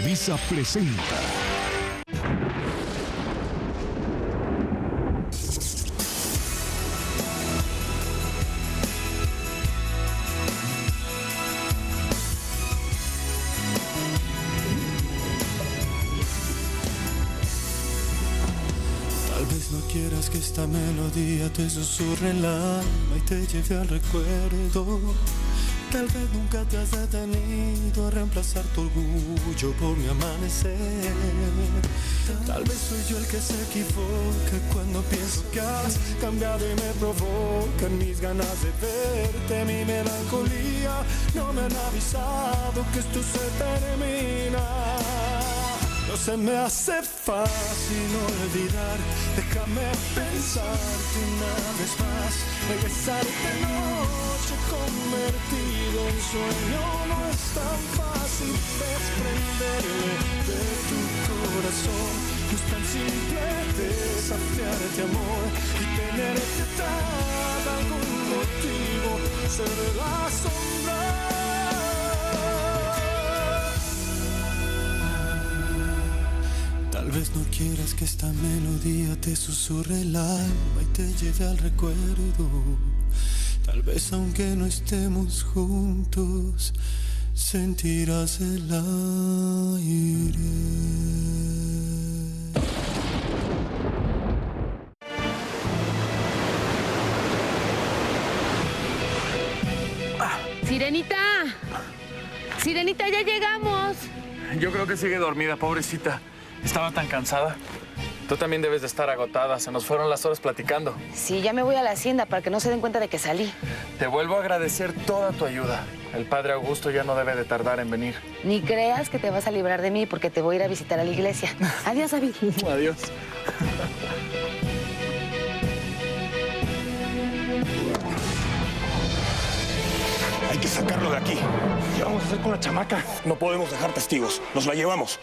Televisa presenta. Tal vez no quieras que esta melodía te susurre el alma y te lleve al recuerdo. Tal vez nunca te has detenido a reemplazar tu orgullo por mi amanecer. Tal vez soy yo el que se equivoca cuando pienso que has cambiado y me provocan mis ganas de verte. Mi melancolía, no me han avisado que esto se termina. No se me hace fácil olvidar, déjame pensarte una vez más. Regresar de noche convertido en sueño no es tan fácil. Desprenderme de tu corazón, no es tan simple desafiarte, amor, y tenerte atada a algún motivo, ser la sombra. Tal vez no quieras que esta melodía te susurre el alma y te lleve al recuerdo. Tal vez aunque no estemos juntos, sentirás el aire. ¡Sirenita! ¡Sirenita, ya llegamos! Yo creo que sigue dormida, pobrecita. Estaba tan cansada. Tú también debes de estar agotada. Se nos fueron las horas platicando. Sí, ya me voy a la hacienda para que no se den cuenta de que salí. Te vuelvo a agradecer toda tu ayuda. El padre Augusto ya no debe de tardar en venir. Ni creas que te vas a librar de mí porque te voy a ir a visitar a la iglesia. Adiós, David. Adiós. Hay que sacarlo de aquí. ¿Qué vamos a hacer con la chamaca? No podemos dejar testigos. Nos la llevamos.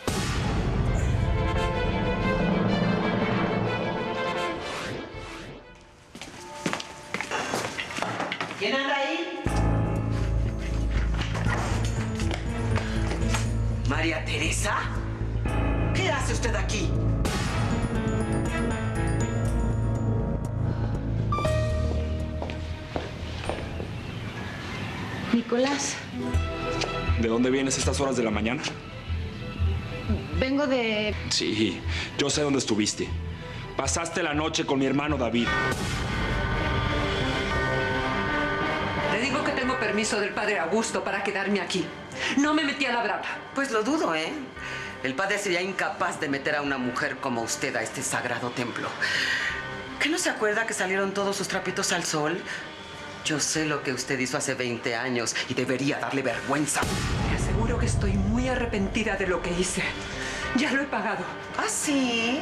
¿Quién anda ahí? ¿María Teresa? ¿Qué hace usted aquí? Nicolás, ¿De dónde vienes a estas horas de la mañana? vengo de... Sí, yo sé dónde estuviste. Pasaste la noche con mi hermano David. Le digo que tengo permiso del padre Augusto para quedarme aquí. No me metí a la brava. Pues lo dudo, ¿eh? El padre sería incapaz de meter a una mujer como usted a este sagrado templo. ¿Qué no se acuerda que salieron todos sus trapitos al sol? Yo sé lo que usted hizo hace 20 años y debería darle vergüenza. Le aseguro que estoy muy arrepentida de lo que hice. Ya lo he pagado. ¿Ah, sí?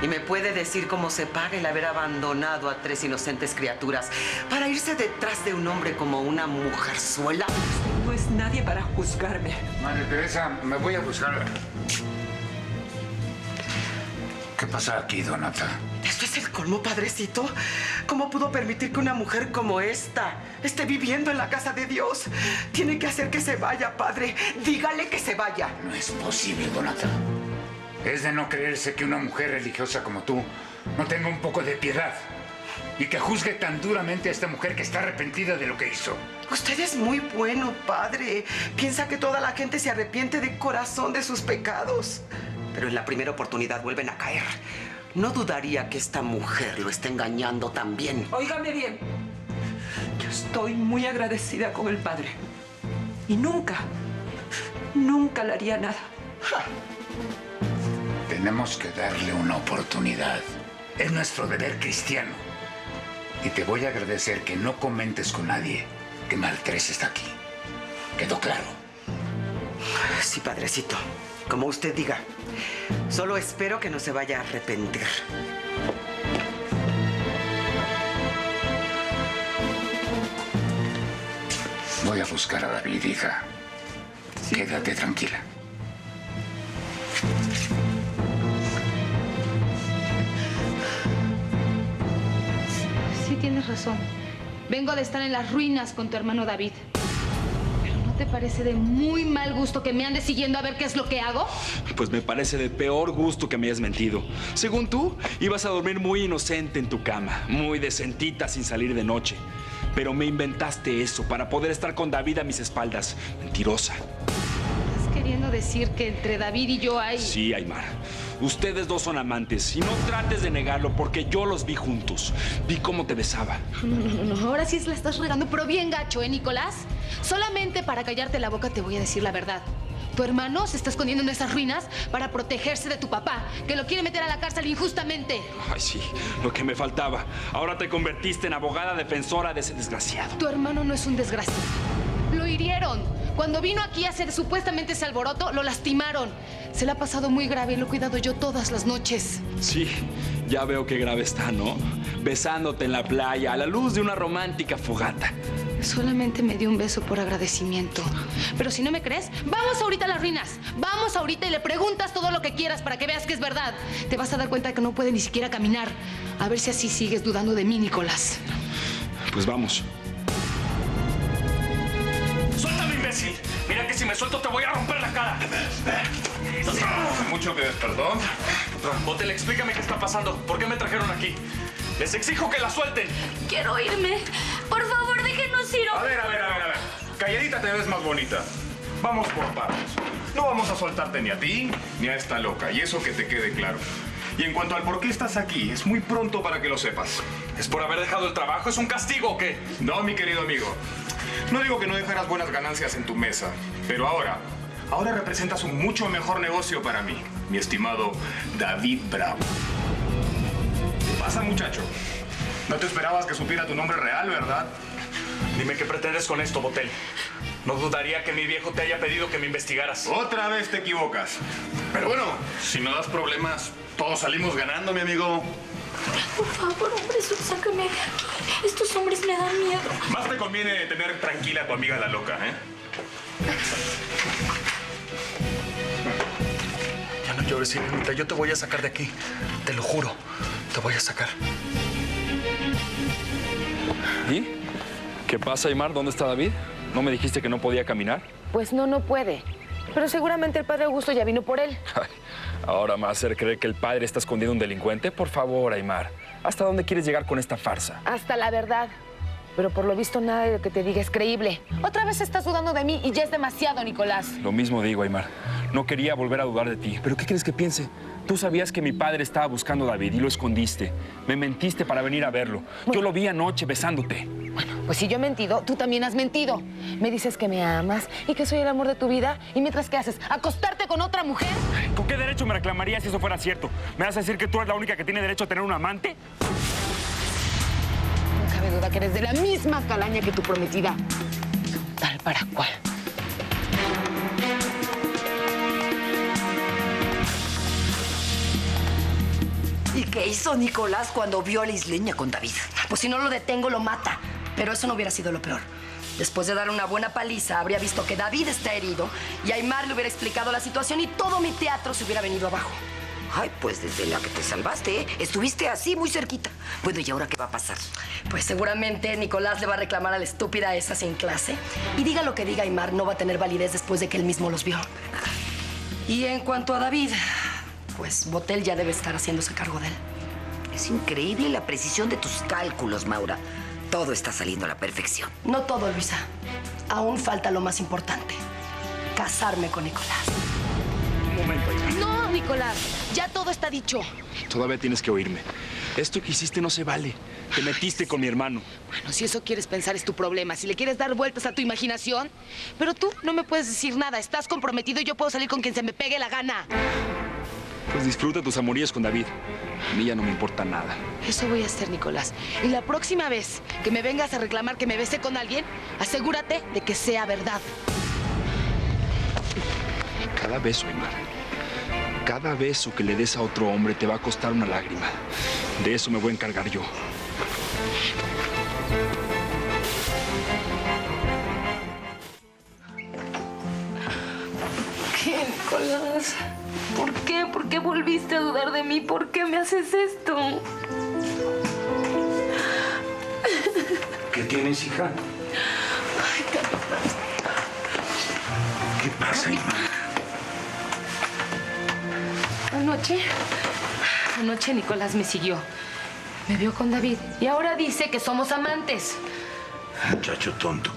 ¿Y me puede decir cómo se paga el haber abandonado a 3 inocentes criaturas para irse detrás de un hombre como una mujerzuela? Usted no es nadie para juzgarme. María Teresa, me voy a buscar. ¿Qué pasa aquí, Donata? ¿Esto es el colmo, padrecito? ¿Cómo pudo permitir que una mujer como esta esté viviendo en la casa de Dios? Tiene que hacer que se vaya, padre. Dígale que se vaya. No es posible, Donata. Es de no creerse que una mujer religiosa como tú no tenga un poco de piedad y que juzgue tan duramente a esta mujer que está arrepentida de lo que hizo. Usted es muy bueno, padre. Piensa que toda la gente se arrepiente de corazón de sus pecados. Pero en la primera oportunidad vuelven a caer. No dudaría que esta mujer lo esté engañando también. Óigame bien. Yo estoy muy agradecida con el padre. Y nunca le haría nada. Ja. Tenemos que darle una oportunidad. Es nuestro deber cristiano. Y te voy a agradecer que no comentes con nadie que María Teresa está aquí. ¿Quedó claro? Sí, padrecito. Como usted diga. Solo espero que no se vaya a arrepentir. Voy a buscar a David, hija. Sí. Quédate tranquila. Sí, tienes razón. Vengo de estar en las ruinas con tu hermano David. Pero no te parece de muy mal gusto que me andes siguiendo a ver qué es lo que hago? Pues me parece de peor gusto que me hayas mentido. Según tú, ibas a dormir muy inocente en tu cama, muy decentita sin salir de noche. Pero me inventaste eso para poder estar con David a mis espaldas. Mentirosa. ¿Estás queriendo decir que entre David y yo hay...? Sí, Aymar. Ustedes dos son amantes y no trates de negarlo porque yo los vi juntos. Vi cómo te besaba. No. Ahora sí la estás regando, pero bien gacho, ¿eh, Nicolás? Solamente para callarte la boca te voy a decir la verdad. Tu hermano se está escondiendo en esas ruinas para protegerse de tu papá, que lo quiere meter a la cárcel injustamente. Ay, sí, lo que me faltaba. Ahora te convertiste en abogada defensora de ese desgraciado. Tu hermano no es un desgraciado. Lo hirieron. Cuando vino aquí a hacer supuestamente ese alboroto, lo lastimaron. Se le ha pasado muy grave y lo he cuidado yo todas las noches. Sí, ya veo qué grave está, ¿no? Besándote en la playa a la luz de una romántica fogata. Solamente me dio un beso por agradecimiento. Pero si no me crees, vamos ahorita a las ruinas. Vamos ahorita y le preguntas todo lo que quieras para que veas que es verdad. Te vas a dar cuenta que no puede ni siquiera caminar. A ver si así sigues dudando de mí, Nicolás. Pues vamos. ¡Suéltame, imbécil! Mira que si me suelto te voy a romper la cara. Mucho que perdón. Botel, explícame qué está pasando. ¿Por qué me trajeron aquí? Les exijo que la suelten. Quiero irme. Por favor, déjenos ir. A ver. Calladita te ves más bonita. Vamos por partes. No vamos a soltarte ni a ti ni a esta loca. Y eso que te quede claro. Y en cuanto al por qué estás aquí, es muy pronto para que lo sepas. ¿Es por haber dejado el trabajo? ¿Es un castigo o qué? No, mi querido amigo. No digo que no dejaras buenas ganancias en tu mesa, pero ahora representas un mucho mejor negocio para mí, mi estimado David Bravo. ¿Qué pasa, muchacho? No te esperabas que supiera tu nombre real, ¿verdad? Dime qué pretendes con esto, Botel. No dudaría que mi viejo te haya pedido que me investigaras. Otra vez te equivocas. Pero bueno, si no das problemas, todos salimos ganando, mi amigo. Por favor, hombre, sácame de aquí. Estos hombres me dan miedo. Más te conviene tener tranquila a tu amiga la loca, ¿eh? Ya no llores, Sirenita. Yo te voy a sacar de aquí. Te lo juro. Te voy a sacar. ¿Y? ¿Qué pasa, Aymar? ¿Dónde está David? ¿No me dijiste que no podía caminar? Pues no puede. Pero seguramente el padre Augusto ya vino por él. Ay, ahora me va a hacer creer que el padre está escondiendo un delincuente. Por favor, Aymar. ¿Hasta dónde quieres llegar con esta farsa? Hasta la verdad. Pero por lo visto nada de lo que te diga es creíble. Otra vez estás dudando de mí y ya es demasiado, Nicolás. Lo mismo digo, Aymar. No quería volver a dudar de ti. ¿Pero qué quieres que piense? Tú sabías que mi padre estaba buscando a David y lo escondiste. Me mentiste para venir a verlo. Yo lo vi anoche besándote. Bueno, pues si yo he mentido, tú también has mentido. Me dices que me amas y que soy el amor de tu vida. ¿Y mientras qué haces? ¿Acostarte con otra mujer? ¿Con qué derecho me reclamarías si eso fuera cierto? ¿Me vas a decir que tú eres la única que tiene derecho a tener un amante? No cabe duda que eres de la misma calaña que tu prometida. Tal para cual. ¿Y qué hizo Nicolás cuando vio a la isleña con David? Pues si no lo detengo, lo mata. Pero eso no hubiera sido lo peor. Después de dar una buena paliza, habría visto que David está herido y Aymar le hubiera explicado la situación y todo mi teatro se hubiera venido abajo. Ay, pues desde la que te salvaste, ¿eh? Estuviste así, muy cerquita. Bueno, ¿y ahora qué va a pasar? Pues seguramente Nicolás le va a reclamar a la estúpida esa sin clase. Y diga lo que diga, Aymar no va a tener validez después de que él mismo los vio. Y en cuanto a David, pues Botel ya debe estar haciéndose cargo de él. Es increíble la precisión de tus cálculos, Maura. Todo está saliendo a la perfección. No todo, Luisa. Aún falta lo más importante. Casarme con Nicolás. Un momento, Aymar. No, Nicolás. Ya todo está dicho. Todavía tienes que oírme. Esto que hiciste no se vale. Te metiste con mi hermano. Bueno, si eso quieres pensar es tu problema. Si le quieres dar vueltas a tu imaginación. Pero tú no me puedes decir nada. Estás comprometido y yo puedo salir con quien se me pegue la gana. Pues disfruta tus amoríos con David. A mí ya no me importa nada. Eso voy a hacer, Nicolás. Y la próxima vez que me vengas a reclamar que me besé con alguien, asegúrate de que sea verdad. Cada beso, Aymar. Cada beso que le des a otro hombre te va a costar una lágrima. De eso me voy a encargar yo. ¿Qué, Nicolás? ¿Por qué? ¿Por qué volviste a dudar de mí? ¿Por qué me haces esto? ¿Qué tienes, hija? pasa, Aymar? Anoche Nicolás me siguió. Me vio con David y ahora dice que somos amantes. Muchacho tonto.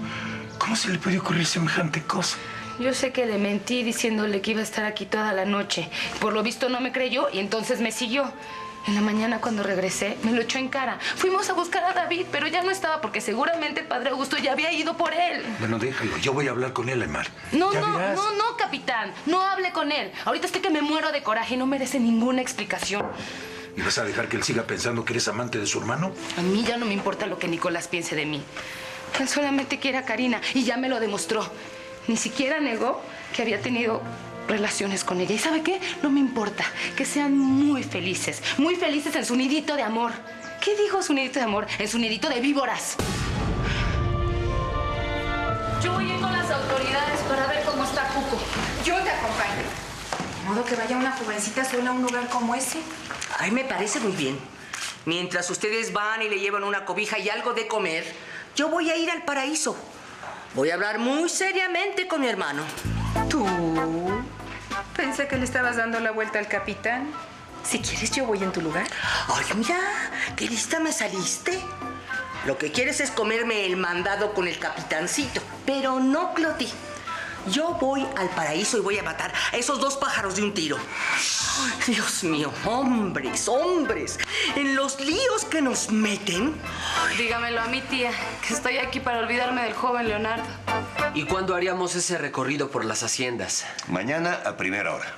¿Cómo se le puede ocurrir semejante cosa? Yo sé que le mentí diciéndole que iba a estar aquí toda la noche. Por lo visto no me creyó y entonces me siguió. En la mañana cuando regresé, me lo echó en cara. Fuimos a buscar a David, pero ya no estaba porque seguramente el padre Augusto ya había ido por él. Bueno, déjalo. Yo voy a hablar con él, Aymar. No, capitán. No hable con él. Ahorita estoy que me muero de coraje y no merece ninguna explicación. ¿Y vas a dejar que él siga pensando que eres amante de su hermano? A mí ya no me importa lo que Nicolás piense de mí. Él solamente quiere a Karina y ya me lo demostró. Ni siquiera negó que había tenido relaciones con ella. ¿Y sabe qué? No me importa. Que sean muy felices en su nidito de amor. ¿Qué dijo su nidito de amor? En su nidito de víboras. Yo voy a ir con las autoridades para ver cómo está Cuco. Yo te acompaño. De modo que vaya una jovencita sola a un lugar como ese. Ay, me parece muy bien. Mientras ustedes van y le llevan una cobija y algo de comer, yo voy a ir al paraíso. Voy a hablar muy seriamente con mi hermano. ¿Tú? Pensé que le estabas dando la vuelta al capitán. Si quieres, yo voy en tu lugar. Ay, mira, qué lista me saliste. Lo que quieres es comerme el mandado con el capitancito. Pero no, Cloti. Yo voy al paraíso y voy a matar a esos dos pájaros de un tiro. Ay, Dios mío, hombres, en los líos que nos meten. Dígamelo a mi tía, que estoy aquí para olvidarme del joven Leonardo. ¿Y cuándo haríamos ese recorrido por las haciendas? Mañana a primera hora.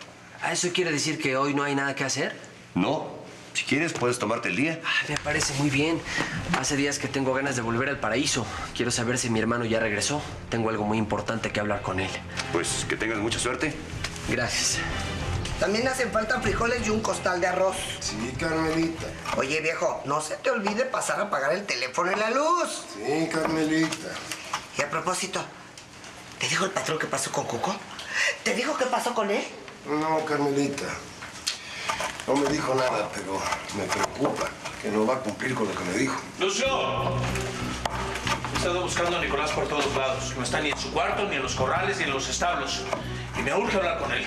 ¿Eso quiere decir que hoy no hay nada que hacer? No. Si quieres, puedes tomarte el día. Me parece muy bien. Hace días que tengo ganas de volver al paraíso. Quiero saber si mi hermano ya regresó. Tengo algo muy importante que hablar con él. Pues que tengas mucha suerte. Gracias. También hacen falta frijoles y un costal de arroz. Sí, Carmelita. Oye, viejo, no se te olvide pasar a pagar el teléfono y la luz. Sí, Carmelita. Y a propósito, ¿te dijo el patrón qué pasó con Cuco? ¿Te dijo qué pasó con él? No, Carmelita. No me dijo nada, pero me preocupa que no va a cumplir con lo que me dijo. ¡Lucio! He estado buscando a Nicolás por todos lados. No está ni en su cuarto, ni en los corrales, ni en los establos. Y me urge hablar con él.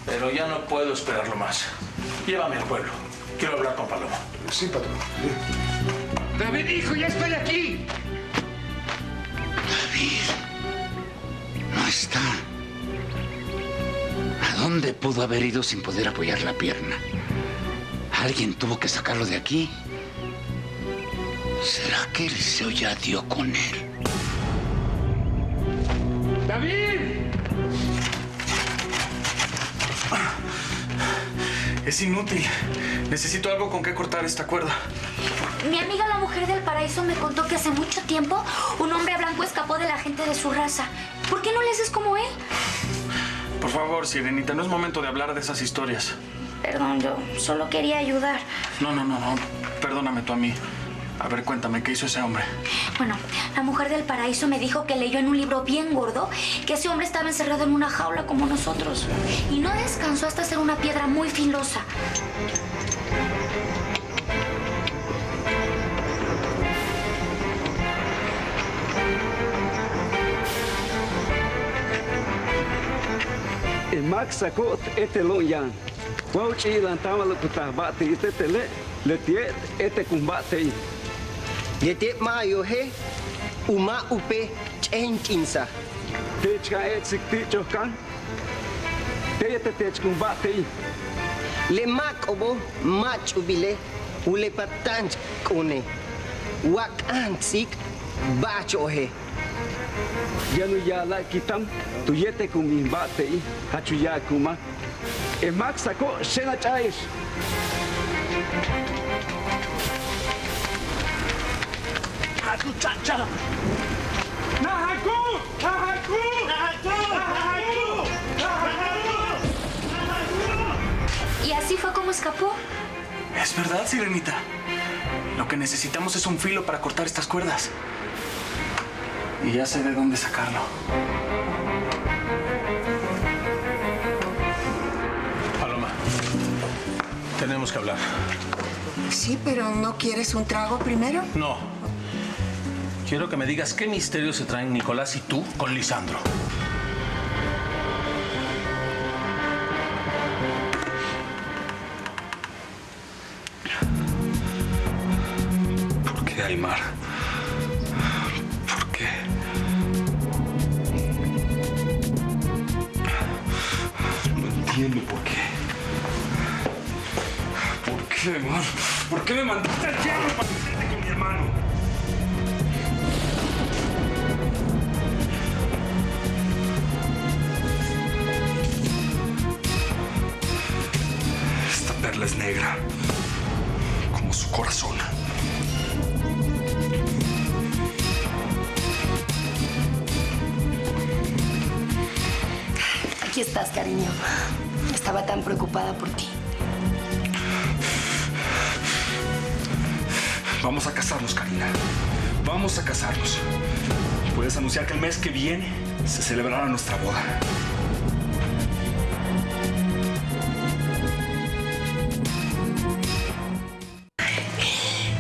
Pero ya no puedo esperarlo más. Llévame al pueblo. Quiero hablar con Paloma. Sí, patrón. David, hijo, ya estoy aquí. David. No está. ¿A dónde pudo haber ido sin poder apoyar la pierna? Alguien tuvo que sacarlo de aquí. ¿Será que Eliseo ya dio con él? ¡David! Es inútil. Necesito algo con que cortar esta cuerda. Mi amiga la mujer del paraíso me contó que hace mucho tiempo un hombre blanco escapó de la gente de su raza. ¿Por qué no le haces como él? Por favor, Sirenita, no es momento de hablar de esas historias. Perdón, yo solo quería ayudar. No. Perdóname tú a mí. A ver, cuéntame, ¿qué hizo ese hombre? Bueno, la mujer del paraíso me dijo que leyó en un libro bien gordo que ese hombre estaba encerrado en una jaula como nosotros. Y no descansó hasta hacer una piedra muy filosa. Max sacó este lonyan. Guauchi lantama lo kutabate este tele le tiet este combate. Yete mayo he uma upe chenkinsa. Techka etsikti chokan. Tete tech combate. Le mak obo mach ubile ule patanch kone. Wak antsik bacho he. Yanu ya la kitam tuyete kumimbate hachuya kuma. E Max sacó cena chais. ¡Haku chacha! ¡Nahaku! ¡Nahaku! ¡Nahaku! ¿Y así fue como escapó? Es verdad, Sirenita. Lo que necesitamos es un filo para cortar estas cuerdas. Y ya sé de dónde sacarlo. Paloma, tenemos que hablar. Sí, pero ¿no quieres un trago primero? No. Quiero que me digas qué misterio se traen Nicolás y tú con Lisandro. Aymar? ¿Por qué? No entiendo por qué. ¿Por qué, Aymar? ¿Por qué me mandaste al diablo para meterte con mi hermano? Esta perla es negra, como su corazón. Aquí estás, cariño. Estaba tan preocupada por ti. Vamos a casarnos, Karina. Vamos a casarnos. Puedes anunciar que el mes que viene se celebrará nuestra boda.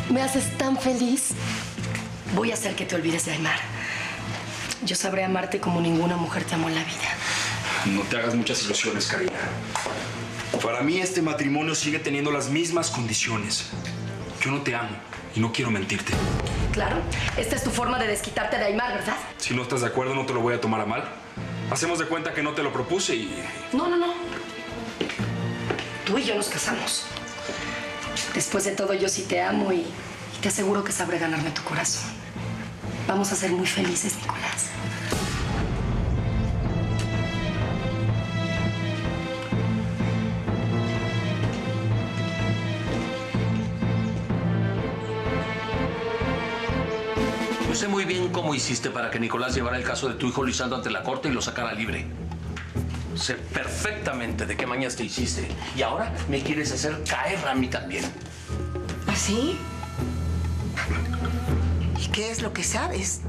Me haces tan feliz. Voy a hacer que te olvides de Aymar. Yo sabré amarte como ninguna mujer te amó en la vida. No te hagas muchas ilusiones, Karina. Para mí este matrimonio sigue teniendo las mismas condiciones. Yo no te amo y no quiero mentirte. Claro, esta es tu forma de desquitarte de Aymar, ¿verdad? Si no estás de acuerdo, no te lo voy a tomar a mal. Hacemos de cuenta que no te lo propuse y... No. Tú y yo nos casamos. Después de todo, yo sí te amo y te aseguro que sabré ganarme tu corazón. Vamos a ser muy felices, Nicolás. Yo sé muy bien cómo hiciste para que Nicolás llevara el caso de tu hijo Lisandro ante la corte y lo sacara libre. Sé perfectamente de qué mañas te hiciste. Y ahora me quieres hacer caer a mí también. ¿Así? ¿Y qué es lo que sabes?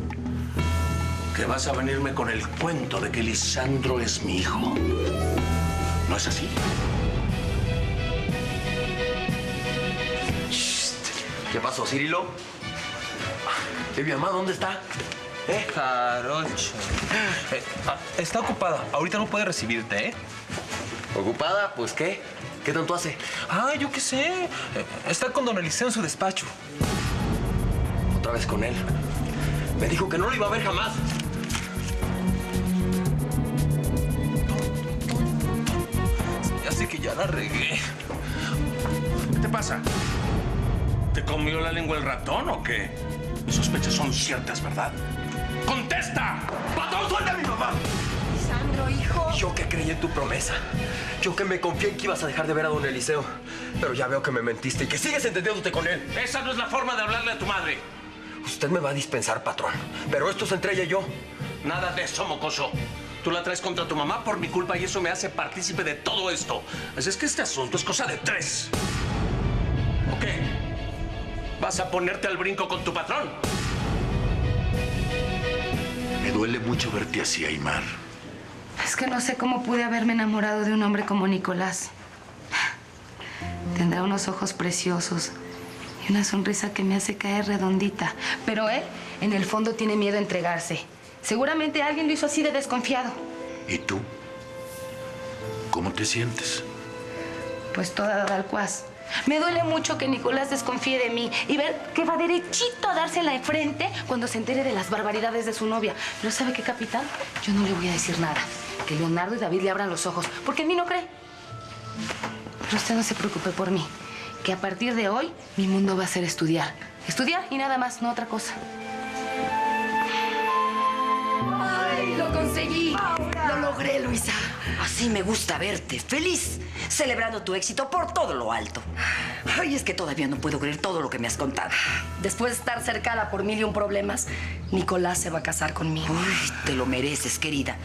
Que vas a venirme con el cuento de que Lisandro es mi hijo. ¿No es así? ¿Qué pasó, Cirilo? Mi mamá, ¿dónde está? Jarocho. Está ocupada. Ahorita no puede recibirte, ¿eh? ¿Ocupada? ¿Pues qué? ¿Qué tanto hace? Ah, yo qué sé. Está con don Eliseo en su despacho. Otra vez con él. Me dijo que no lo iba a ver jamás. Ya sé que ya la regué. ¿Qué te pasa? ¿Te comió la lengua el ratón o qué? Mis sospechas son ciertas, ¿verdad? ¡Contesta! ¡Patrón, suelta a mi mamá! Lisandro, hijo. Yo que creí en tu promesa. Yo que me confié en que ibas a dejar de ver a don Eliseo. Pero ya veo que me mentiste y que sigues entendiéndote con él. Esa no es la forma de hablarle a tu madre. Usted me va a dispensar, patrón. Pero esto es entre ella y yo. Nada de eso, mocoso. Tú la traes contra tu mamá por mi culpa y eso me hace partícipe de todo esto. Así es que este asunto es cosa de tres. ¿O qué? ¿Vas a ponerte al brinco con tu patrón? Me duele mucho verte así, Aymar. Es que no sé cómo pude haberme enamorado de un hombre como Nicolás. Tendrá unos ojos preciosos y una sonrisa que me hace caer redondita. Pero él, en el fondo, tiene miedo a entregarse. Seguramente alguien lo hizo así de desconfiado. ¿Y tú? ¿Cómo te sientes? Pues toda dada al cuas. Me duele mucho que Nicolás desconfíe de mí y ver que va derechito a dársela de frente cuando se entere de las barbaridades de su novia. Pero ¿sabe qué, capitán? Yo no le voy a decir nada. Que Leonardo y David le abran los ojos, porque en mí no cree. Pero usted no se preocupe por mí, que a partir de hoy mi mundo va a ser estudiar. Estudiar y nada más, no otra cosa. ¡Ay, lo conseguí! ¡Lo logré, Luisa! Así me gusta verte, feliz, celebrando tu éxito por todo lo alto. Ay, es que todavía no puedo creer todo lo que me has contado. Después de estar cercada por 1000 y un problemas, Nicolás se va a casar conmigo. Uy, te lo mereces, querida.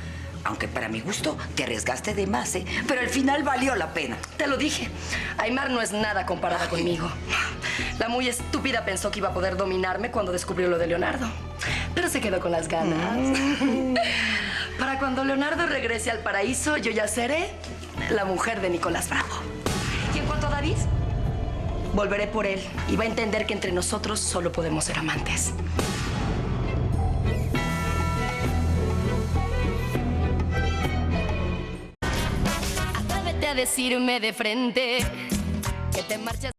Aunque para mi gusto te arriesgaste de más, ¿eh? Pero al final valió la pena. Te lo dije. Aymar no es nada comparada conmigo. La muy estúpida pensó que iba a poder dominarme cuando descubrió lo de Leonardo. Pero se quedó con las ganas. Para cuando Leonardo regrese al paraíso, yo ya seré la mujer de Nicolás Bravo. Y en cuanto a David, volveré por él y va a entender que entre nosotros solo podemos ser amantes. Atrévete a decirme de frente que te marchas.